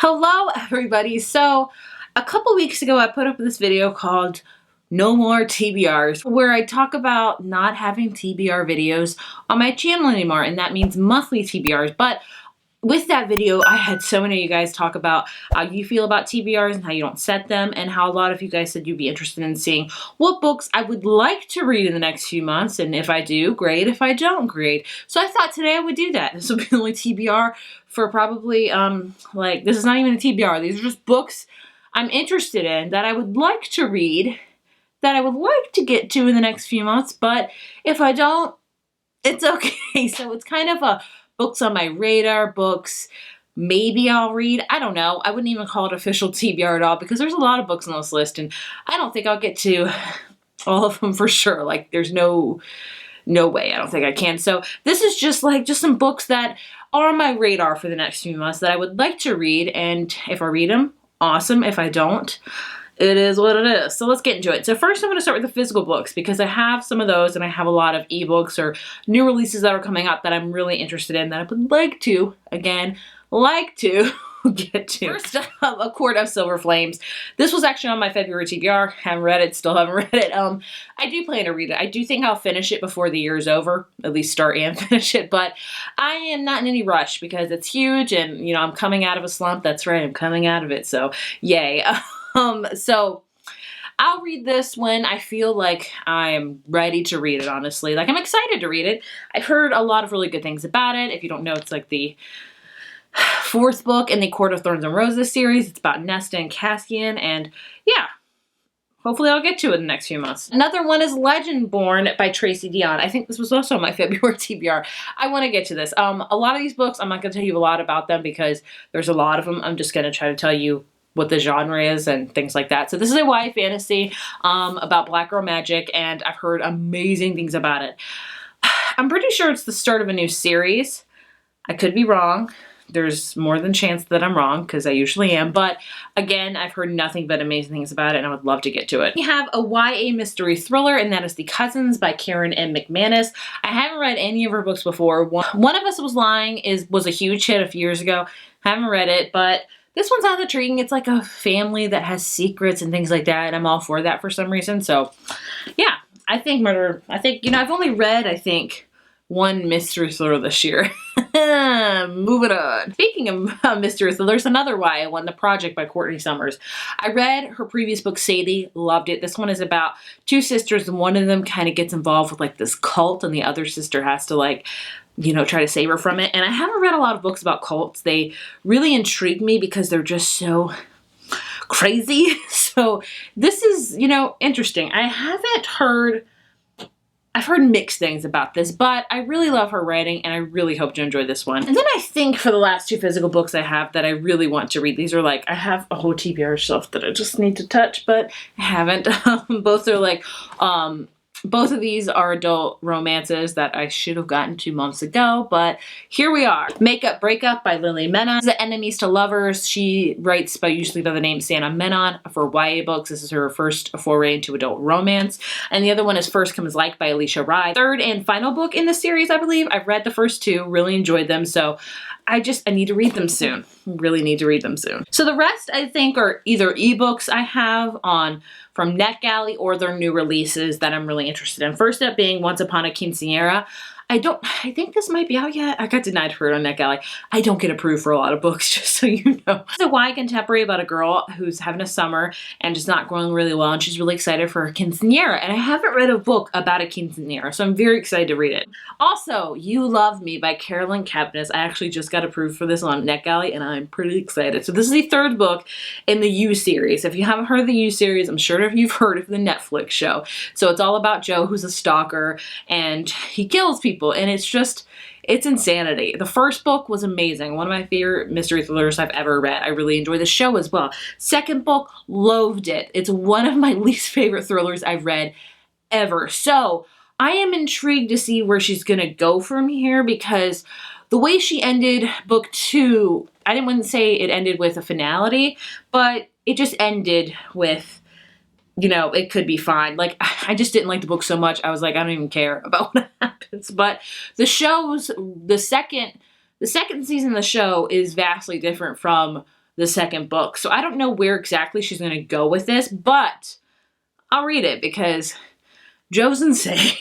Hello everybody. So a couple weeks ago I put up this video called No More TBRs, where I talk about not having TBR videos on my channel anymore, and that means monthly TBRs. But with that video, I had so many of you guys talk about how you feel about TBRs and how you don't set them, and how a lot of you guys said you'd be interested in seeing what books I would like to read in the next few months, and if I do, great. If I don't, great. So I thought today I would do that. This will be the only TBR for probably, this is not even a TBR. These are just books I'm interested in that I would like to read, that I would like to get to in the next few months, but if I don't, it's okay. So it's kind of a books on my radar, books maybe I'll read. I don't know. I wouldn't even call it official TBR at all because there's a lot of books on this list and I don't think I'll get to all of them for sure. Like there's no way. I don't think I can. So this is just some books that are on my radar for the next few months that I would like to read, and if I read them, awesome. If I don't, it is what it is. So let's get into it. So first I'm going to start with the physical books because I have some of those and I have a lot of ebooks or new releases that are coming out that I'm really interested in that I would like to get to. First up, A Court of Silver Flames. This was actually on my February TBR. Haven't read it, still haven't read it. I do plan to read it. I do think I'll finish it before the year is over, at least start and finish it, but I am not in any rush because it's huge and, you know, I'm coming out of a slump. That's right, I'm coming out of it, so yay. So I'll read this when I feel like I'm ready to read it, honestly. Like, I'm excited to read it. I've heard a lot of really good things about it. If you don't know, it's like the fourth book in the Court of Thorns and Roses series. It's about Nesta and Cassian, and yeah, hopefully I'll get to it in the next few months. Another one is Legendborn by Tracy Deonn. I think this was also my February TBR. I want to get to this. A lot of these books, I'm not going to tell you a lot about them because there's a lot of them. I'm just going to try to tell you what the genre is and things like that. So this is a YA fantasy about black girl magic, and I've heard amazing things about it. I'm pretty sure it's the start of a new series. I could be wrong. There's more than chance that I'm wrong because I usually am. But again, I've heard nothing but amazing things about it and I would love to get to it. We have a YA mystery thriller, and that is The Cousins by Karen M. McManus. I haven't read any of her books before. One of Us Was Lying was a huge hit a few years ago. Haven't read it, but this one sounds intriguing. It's like a family that has secrets and things like that, and I'm all for that for some reason. So yeah, I think, you know, I've only read, one mystery thriller this year. Moving on. Speaking of mystery thriller, there's another YA one, The Project by Courtney Summers. I read her previous book, Sadie, loved it. This one is about two sisters, and one of them kind of gets involved with like this cult, and the other sister has to try to save her from it. And I haven't read a lot of books about cults. They really intrigue me because they're just so crazy. So this is, interesting. I've heard mixed things about this, but I really love her writing and I really hope to enjoy this one. And then I think for the last two physical books I have that I really want to read, these are I have a whole TBR shelf that I just need to touch, but I haven't. Both of these are adult romances that I should have gotten 2 months ago, but here we are. Makeup Breakup by Lily Menon. The Enemies to Lovers. She writes usually by the name Santa Menon for YA books. This is her first foray into adult romance. And the other one is First Comes Like by Alicia Rye. Third and final book in the series, I believe. I've read the first two, really enjoyed them, so I need to read them soon. Really need to read them soon. So the rest, I think, are either ebooks I have from NetGalley or their new releases that I'm really interested in. First up being Once Upon a Quinceañera. I think this might be out yet. I got denied for it on NetGalley. I don't get approved for a lot of books, just so you know. It's a YA contemporary about a girl who's having a summer and just not growing really well, and she's really excited for her quinceañera. And I haven't read a book about a quinceañera, so I'm very excited to read it. Also, You Love Me by Carolyn Kepnes. I actually just got approved for this on NetGalley, and I'm pretty excited. So this is the third book in the You series. If you haven't heard of the You series, I'm sure you've heard of the Netflix show. So it's all about Joe, who's a stalker, and he kills people. And it's insanity. The first book was amazing. One of my favorite mystery thrillers I've ever read. I really enjoyed the show as well. Second book, loathed it. It's one of my least favorite thrillers I've read ever. So I am intrigued to see where she's going to go from here, because the way she ended book 2, I wouldn't say it ended with a finality, but it just ended with, it could be fine. I just didn't like the book so much. I was like, I don't even care about what happens. But the second season of the show is vastly different from the second book. So I don't know where exactly she's going to go with this, but I'll read it because Joe's insane.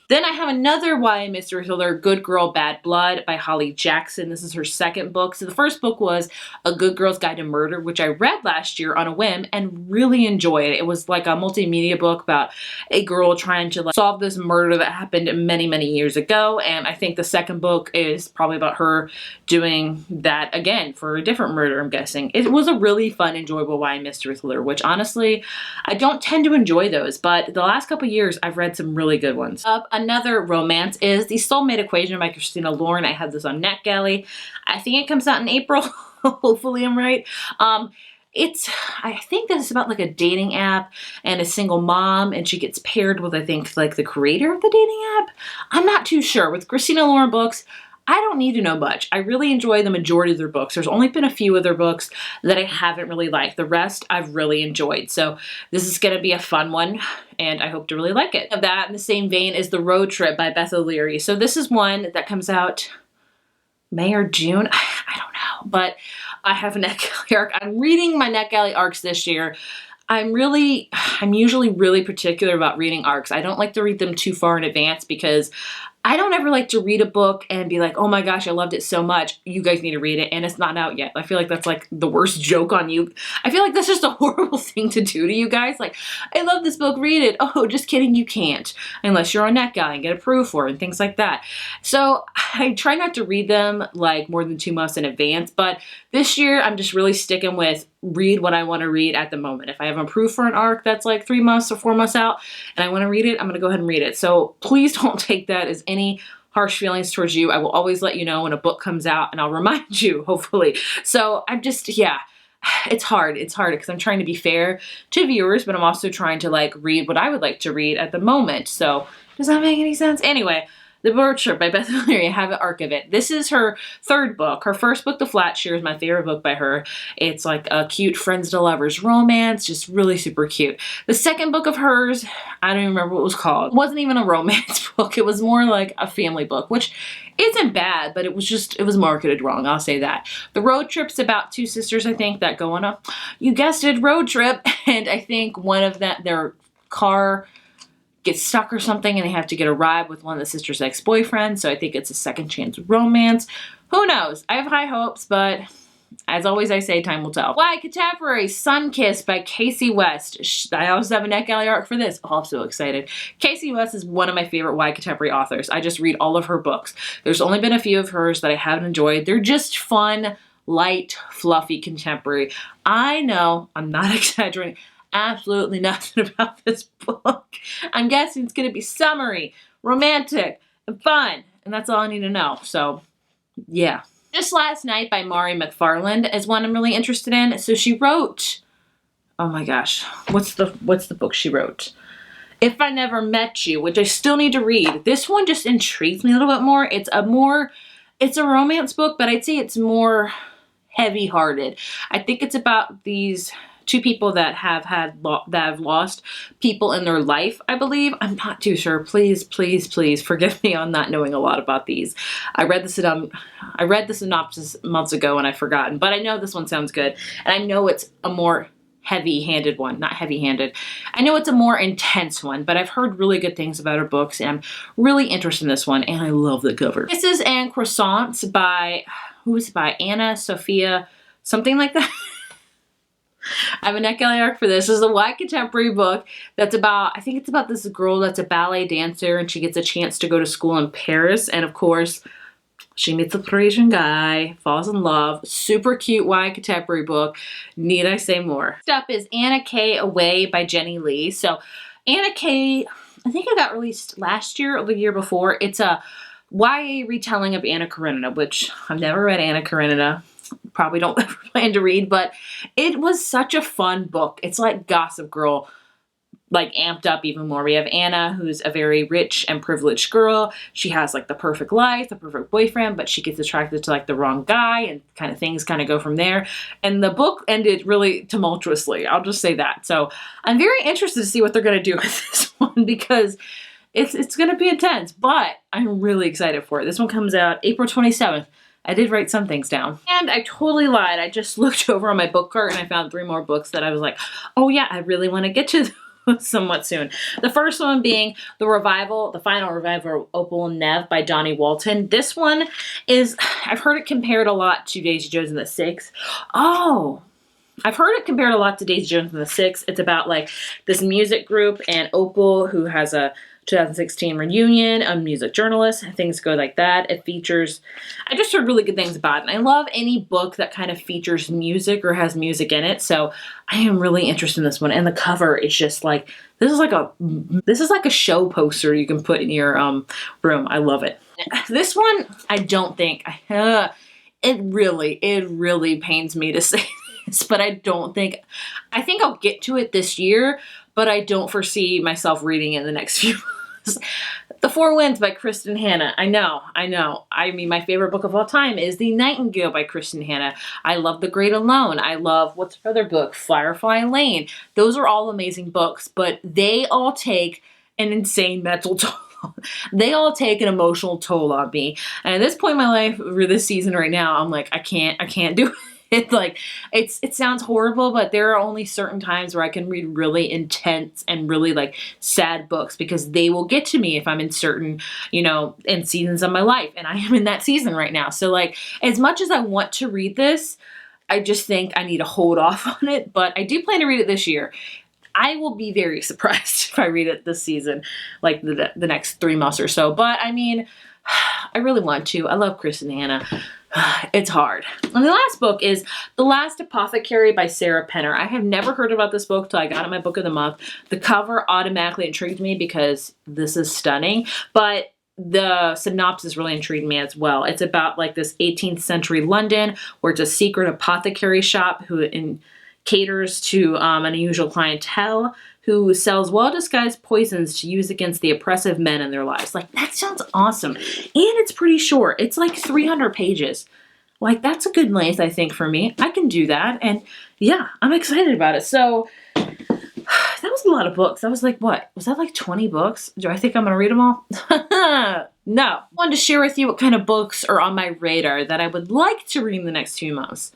Then I have another YA mystery thriller, Good Girl, Bad Blood by Holly Jackson. This is her second book. So the first book was A Good Girl's Guide to Murder, which I read last year on a whim and really enjoyed. It was like a multimedia book about a girl trying to solve this murder that happened many, many years ago. And I think the second book is probably about her doing that again for a different murder, I'm guessing. It was a really fun, enjoyable YA mystery thriller, which honestly, I don't tend to enjoy those, but the last couple years I've read some really good ones. Another romance is The Soulmate Equation by Christina Lauren. I have this on NetGalley. I think it comes out in April. Hopefully I'm right. I think that it's about like a dating app and a single mom, and she gets paired with, I think, like the creator of the dating app. I'm not too sure. With Christina Lauren books, I don't need to know much. I really enjoy the majority of their books. There's only been a few of their books that I haven't really liked. The rest I've really enjoyed. So this is going to be a fun one, and I hope to really like it. Of that, in the same vein, is The Road Trip by Beth O'Leary. So this is one that comes out May or June. I don't know, but I have a NetGalley arc. I'm reading my NetGalley arcs this year. I'm usually really particular about reading arcs. I don't like to read them too far in advance because I don't ever like to read a book and be like, oh my gosh, I loved it so much. You guys need to read it, and it's not out yet. I feel like that's like the worst joke on you. I feel like that's just a horrible thing to do to you guys. Like, I love this book, read it. Oh, just kidding, you can't. Unless you're on NetGalley and get approved for it and things like that. So I try not to read them like more than 2 months in advance, but this year I'm just really sticking with read what I want to read at the moment. If I have approved for an arc that's like 3 months or 4 months out and I want to read it, I'm going to go ahead and read it. So please don't take that as any harsh feelings towards you. I will always let you know when a book comes out, and I'll remind you, hopefully. So I'm just, yeah, it's hard. It's hard because I'm trying to be fair to viewers, but I'm also trying to like read what I would like to read at the moment. So does that make any sense? Anyway, The Road Trip by Beth O'Leary. I have an arc of it. This is her third book. Her first book, The Flat Shear, is my favorite book by her. It's like a cute friends to lovers romance, just really super cute. The second book of hers, I don't even remember what it was called. It wasn't even a romance book. It was more like a family book, which isn't bad, but it was marketed wrong. I'll say that. The Road Trip's about two sisters, I think, that go on a, you guessed it, road trip. And I think one of them, their car gets stuck or something, and they have to get a ride with one of the sister's ex-boyfriends. So I think it's a second chance romance. Who knows? I have high hopes, but as always I say, time will tell. YA Contemporary, Sunkissed by Casey West. I also have a NetGalley arc for this. Oh, I'm so excited. Casey West is one of my favorite YA Contemporary authors. I just read all of her books. There's only been a few of hers that I haven't enjoyed. They're just fun, light, fluffy contemporary. I know, I'm not exaggerating, absolutely nothing about this book. I'm guessing it's going to be summery, romantic, and fun. And that's all I need to know. So, yeah. Just Last Night by Mari McFarland is one I'm really interested in. So she wrote, oh my gosh, what's the book she wrote? If I Never Met You, which I still need to read. This one just intrigues me a little bit more. It's a romance book, but I'd say it's more heavy-hearted. I think it's about these two people that have lost people in their life, I believe. I'm not too sure. Please, please, please forgive me on not knowing a lot about these. I read the synopsis months ago and I've forgotten, but I know this one sounds good. And I know it's a more heavy-handed one. Not heavy-handed. I know it's a more intense one, but I've heard really good things about her books, and I'm really interested in this one, and I love the cover. Kisses and Croissants by, who is it by? Anna Sophia, something like that. I have a NetGalley arc for this. This is a YA contemporary book that's about, I think it's about this girl that's a ballet dancer, and she gets a chance to go to school in Paris, and of course, she meets a Parisian guy, falls in love. Super cute YA contemporary book. Need I say more? Next up is Anna K. Away by Jenny Lee. So Anna K., I think it got released last year or the year before. It's a YA retelling of Anna Karenina, which I've never read Anna Karenina. Probably don't ever plan to read, but it was such a fun book. It's like Gossip Girl, like amped up even more. We have Anna, who's a very rich and privileged girl. She has like the perfect life, the perfect boyfriend, but she gets attracted to like the wrong guy, and kind of things kind of go from there. And the book ended really tumultuously. I'll just say that. So I'm very interested to see what they're going to do with this one, because it's going to be intense, but I'm really excited for it. This one comes out April 27th. I did write some things down. And I totally lied. I just looked over on my book cart and I found 3 more books that I was like, oh yeah, I really want to get to somewhat soon. The first one being the final revival of Opal and Nev by Donnie Walton. This one is, I've heard it compared a lot to Daisy Jones and the Six. Oh, I've heard it compared a lot to Daisy Jones and the Six. It's about like this music group and Opal, who has a 2016 reunion, a music journalist, and things go like that. It features, I just heard really good things about it. And I love any book that kind of features music or has music in it. So I am really interested in this one. And the cover is just like, this is like a show poster you can put in your room. I love it. This one, I don't think, it really pains me to say this, but I think I'll get to it this year, but I don't foresee myself reading it in the next few months. The Four Winds by Kristen Hanna. I know. I mean, my favorite book of all time is The Nightingale by Kristen Hanna. I love The Great Alone. I love, what's her other book? Firefly Lane. Those are all amazing books, but they all take an insane mental toll. They all take an emotional toll on me. And at this point in my life, or this season right now, I'm like, I can't do it. It's like, it sounds horrible, but there are only certain times where I can read really intense and really like sad books because they will get to me if I'm in certain, in seasons of my life. And I am in that season right now. So like, as much as I want to read this, I just think I need to hold off on it, but I do plan to read it this year. I will be very surprised if I read it this season, like the next 3 months or so. But I mean, I really want to. I love Kristen Hanna. It's hard. And the last book is The Last Apothecary by Sarah Penner. I have never heard about this book till I got it my book of the month. The cover automatically intrigued me because this is stunning, but the synopsis really intrigued me as well. It's about like this 18th century London where it's a secret apothecary shop who caters to an unusual clientele who sells well-disguised poisons to use against the oppressive men in their lives. Like, that sounds awesome. And it's pretty short. It's like 300 pages. Like, that's a good length, I think, for me. I can do that. And yeah, I'm excited about it. So that was a lot of books. That was like, what? Was that like 20 books? Do I think I'm going to read them all? No. I wanted to share with you what kind of books are on my radar that I would like to read in the next few months.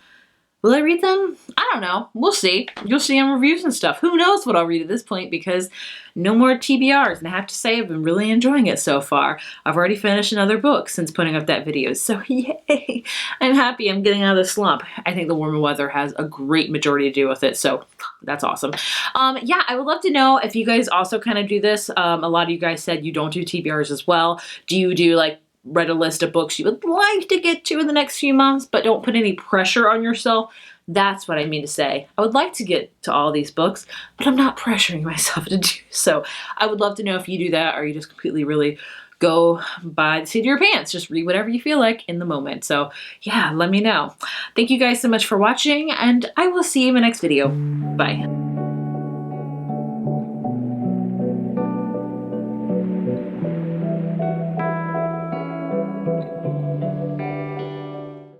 Will I read them? I don't know. We'll see. You'll see on reviews and stuff. Who knows what I'll read at this point because no more TBRs. And I have to say I've been really enjoying it so far. I've already finished another book since putting up that video. So yay! I'm happy I'm getting out of the slump. I think the warmer weather has a great majority to do with it. So that's awesome. Yeah, I would love to know if you guys also kind of do this. A lot of you guys said you don't do TBRs as well. Do you do like read a list of books you would like to get to in the next few months, but don't put any pressure on yourself? That's what I mean to say. I would like to get to all these books, but I'm not pressuring myself to do so. I would love to know if you do that or you just completely really go by the seat of your pants. Just read whatever you feel like in the moment. So yeah, let me know. Thank you guys so much for watching and I will see you in my next video. Bye.